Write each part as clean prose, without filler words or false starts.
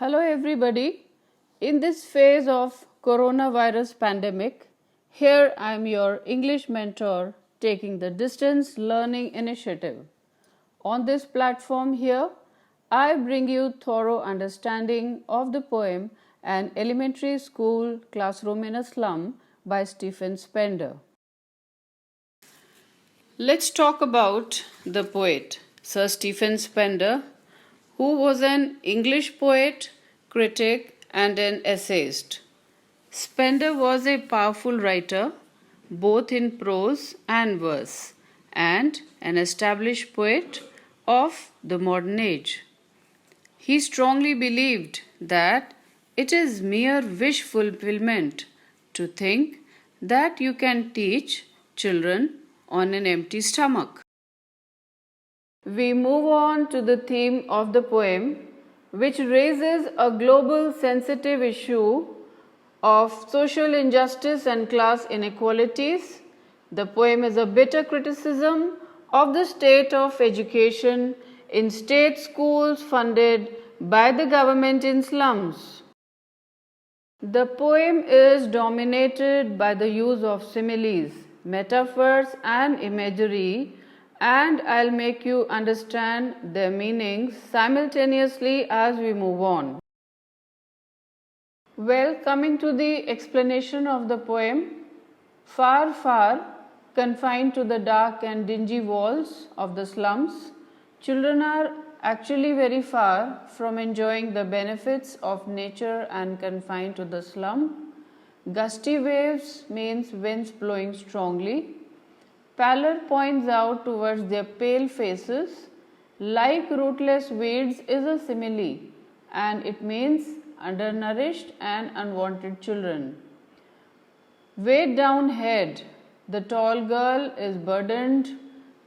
Hello everybody. In this phase of coronavirus pandemic, here I am your English mentor taking the distance learning initiative. On this platform here, I bring you thorough understanding of the poem An Elementary School Classroom in a Slum by Stephen Spender. Let's talk about the poet Sir Stephen Spender, who was an English poet, critic, and an essayist. Spender was a powerful writer, both in prose and verse, and an established poet of the modern age. He strongly believed that it is mere wish fulfillment to think that you can teach children on an empty stomach. We move on to the theme of the poem, which raises a global sensitive issue of social injustice and class inequalities. The poem is a bitter criticism of the state of education in state schools funded by the government in slums. The poem is dominated by the use of similes, metaphors, and imagery, and I'll make you understand their meanings simultaneously as we move on. Well, coming to the explanation of the poem, far, far, confined to the dark and dingy walls of the slums, children are actually very far from enjoying the benefits of nature and confined to the slum. Gusty waves means winds blowing strongly. Pallor points out towards their pale faces. Like rootless weeds is a simile, and it means undernourished and unwanted children. Weighed down head, the tall girl is burdened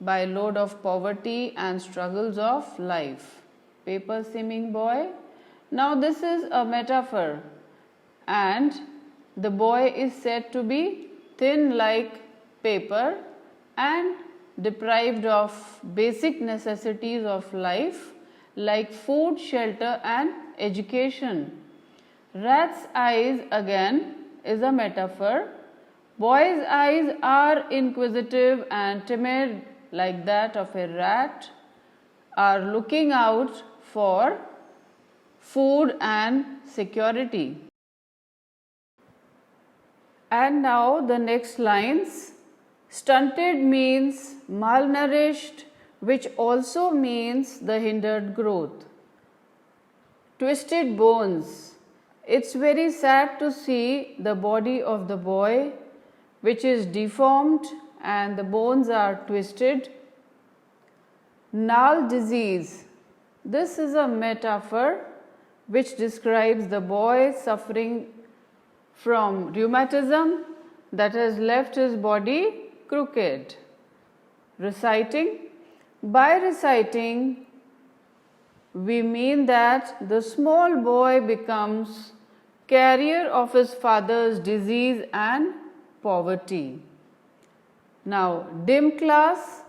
by a load of poverty and struggles of life. Paper seeming boy. Now this is a metaphor, and the boy is said to be thin like paper and deprived of basic necessities of life like food, shelter, and education. Rat's eyes again is a metaphor. Boy's eyes are inquisitive and timid like that of a rat, are looking out for food and security. And now the next lines. Stunted means malnourished, which also means the hindered growth. Twisted bones. It's very sad to see the body of the boy, which is deformed and the bones are twisted. Gnarl disease. This is a metaphor which describes the boy suffering from rheumatism that has left his body crooked. Reciting. By reciting, we mean that the small boy becomes carrier of his father's disease and poverty. Now, dim class,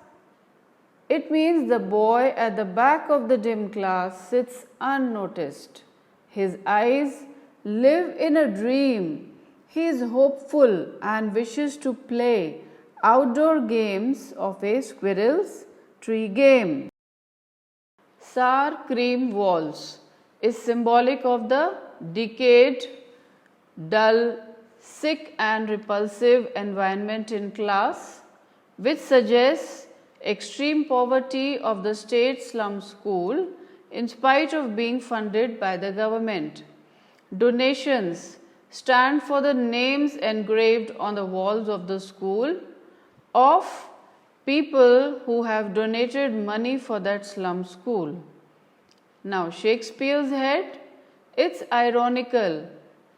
it means the boy at the back of the dim class sits unnoticed. His eyes live in a dream. He is hopeful and wishes to play outdoor games of a squirrel's tree game. Sour cream walls is symbolic of the decayed, dull, sick and repulsive environment in class, which suggests extreme poverty of the state slum school in spite of being funded by the government. Donations stand for the names engraved on the walls of the school of people who have donated money for that slum school. Now, Shakespeare's head, it's ironical,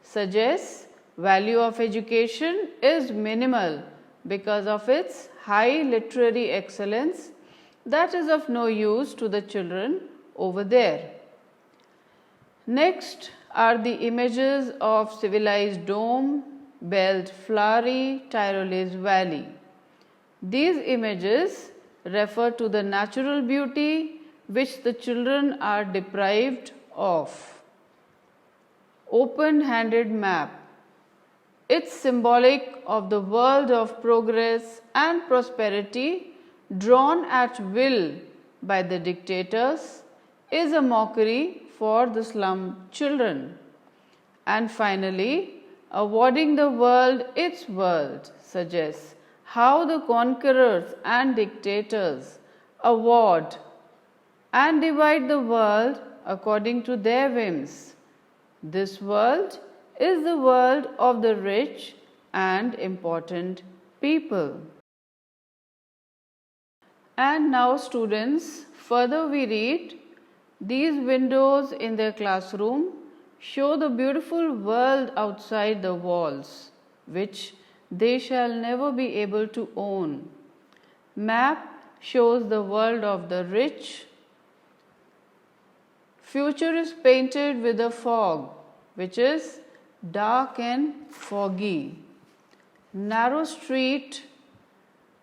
suggests value of education is minimal because of its high literary excellence that is of no use to the children over there. Next are the images of civilized dome, belt flowery, Tyrolese valley. These images refer to the natural beauty which the children are deprived of. open-handed map. It's symbolic of the world of progress and prosperity drawn at will by the dictators, is a mockery for the slum children. And finally, awarding the world its world suggests how the conquerors and dictators award and divide the world according to their whims. This world is the world of the rich and important people. And now, students, further we read, these windows in their classroom show the beautiful world outside the walls, which they shall never be able to own. Map shows the world of the rich. Future is painted with a fog, which is dark and foggy. Narrow street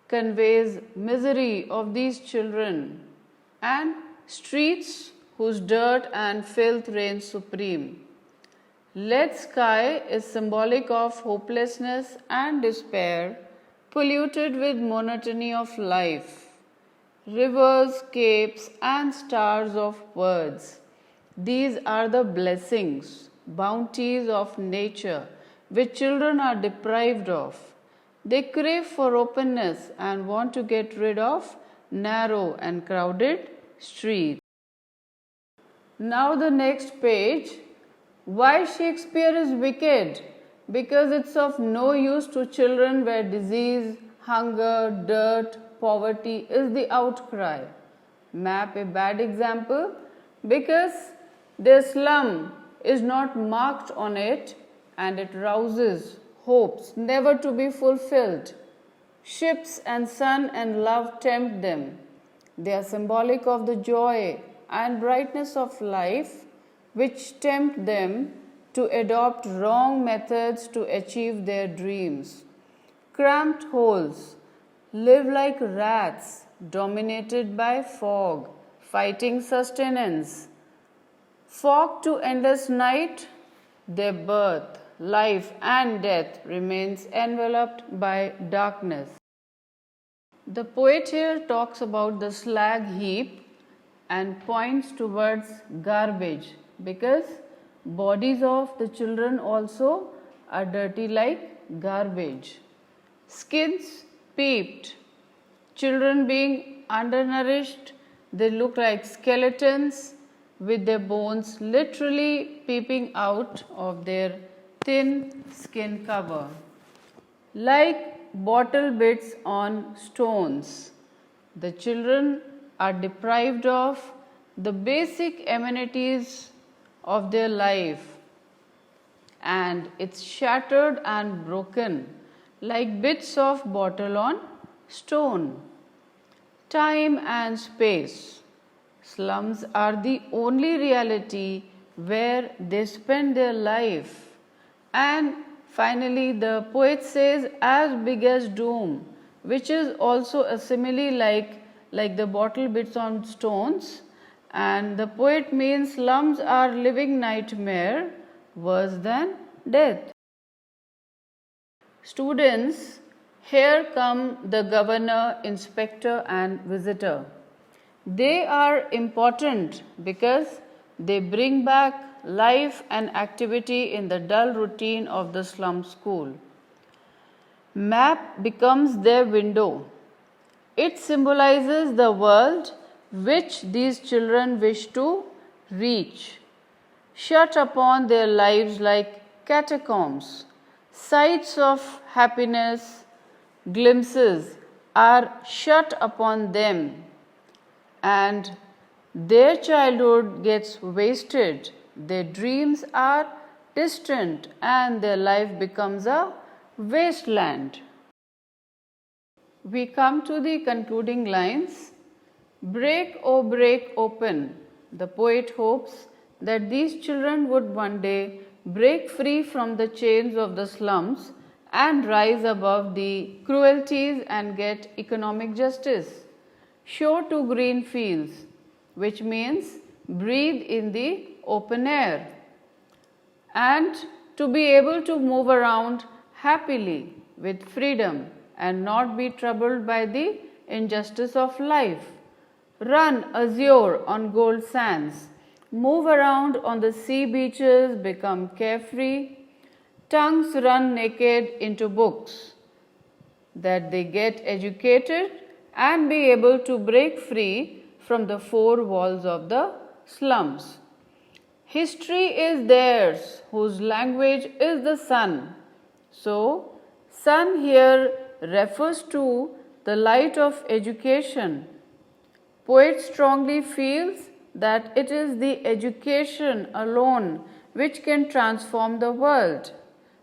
conveys misery of these children, and streets whose dirt and filth reign supreme. Lead sky is symbolic of hopelessness and despair, polluted with monotony of life. Rivers, capes, and stars of words. These are the blessings, bounties of nature, which children are deprived of. They crave for openness and want to get rid of narrow and crowded streets. Now the next page. Why Shakespeare is wicked? Because it's of no use to children where disease, hunger, dirt, poverty is the outcry. Map a bad example because their slum is not marked on it and it rouses hopes never to be fulfilled. Ships and sun and love tempt them. They are symbolic of the joy and brightness of life, which tempt them to adopt wrong methods to achieve their dreams. Cramped holes, live like rats, dominated by fog, fighting sustenance. Fog to endless night, their birth, life and death remains enveloped by darkness. The poet here talks about the slag heap and points towards garbage because bodies of the children also are dirty like garbage. Skins peeped. Children being undernourished, they look like skeletons with their bones literally peeping out of their thin skin cover. Like bottle bits on stones, the children are deprived of the basic amenities of their life, and it's shattered and broken like bits of bottle on stone. Time and space. Slums are the only reality where they spend their life. And finally, the poet says, as big as doom, which is also a simile like the bottle bits on stones. And the poet means slums are living nightmare worse than death. Students, here come the governor, inspector and visitor. They are important because they bring back life and activity in the dull routine of the slum school. Map becomes their window. It symbolizes the world which these children wish to reach. Shut upon their lives like catacombs, sights of happiness, glimpses are shut upon them, and their childhood gets wasted. Their dreams are distant and their life becomes a wasteland. We come to the concluding lines. Break, oh break open. The poet hopes that these children would one day break free from the chains of the slums and rise above the cruelties and get economic justice. Show to green fields, which means breathe in the open air. and to be able to move around happily with freedom and not be troubled by the injustice of life. Run azure on gold sands, move around on the sea beaches, become carefree. Tongues run naked into books, that they get educated and be able to break free from the four walls of the slums. History is theirs, whose language is the sun. So, sun here refers to the light of education. Poet strongly feels that it is the education alone which can transform the world.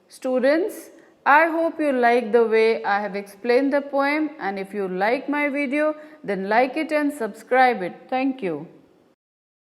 Students, I hope you like the way I have explained the poem, and if you like my video, then like it and subscribe it. Thank you.